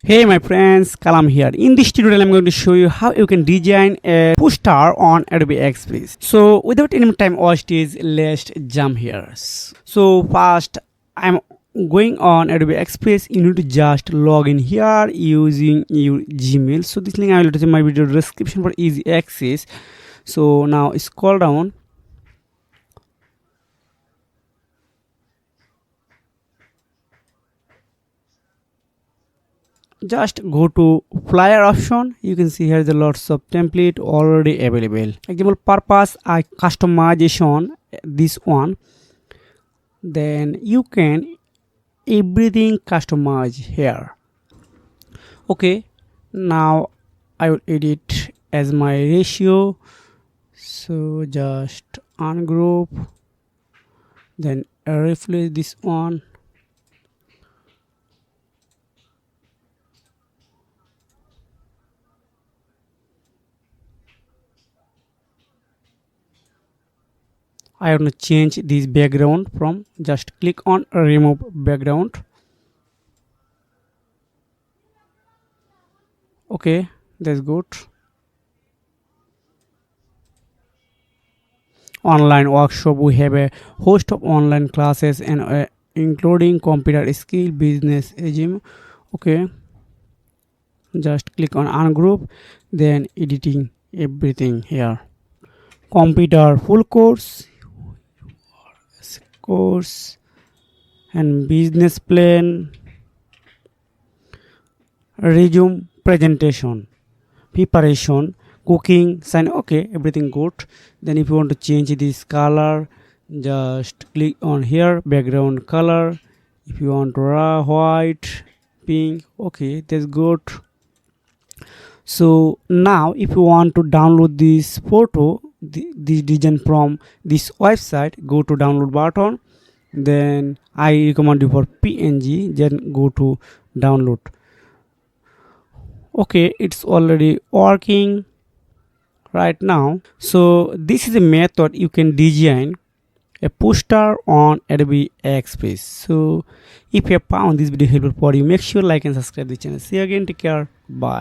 Hey my friends, Kalam here. In this tutorial, I'm going to show you how you can design a poster on Adobe Express. So without any time wastage, let's jump here. So first, I'm going on Adobe Express. You need to just log in here using your Gmail. So this link I will put in my video description for easy access. So now scroll down. Just go to flyer option. You can see here the lots of template already available. Example purpose, I customization this one. Then you can everything customize here. Okay, now I will edit as my ratio. So just ungroup, then replace this one. I want to change this background from, just click on remove background. Okay, that's good. Online workshop, we have a host of online classes and including computer skill, business regime. Okay, just click on ungroup, then editing everything here. Computer full course and business plan, resume, presentation, preparation, cooking, sign. Okay, everything good. Then if you want to change this color, just click on here, background color. If you want raw white, pink, okay, that's good. So now if you want to download this photo, this design from this website, go to download button. Then I recommend you for PNG, then go to download. Okay, it's already working right now. So this is a method you can design a poster on Adobe Express. So if you have found this video helpful for you, make sure like and subscribe the channel. See you again, take care, bye.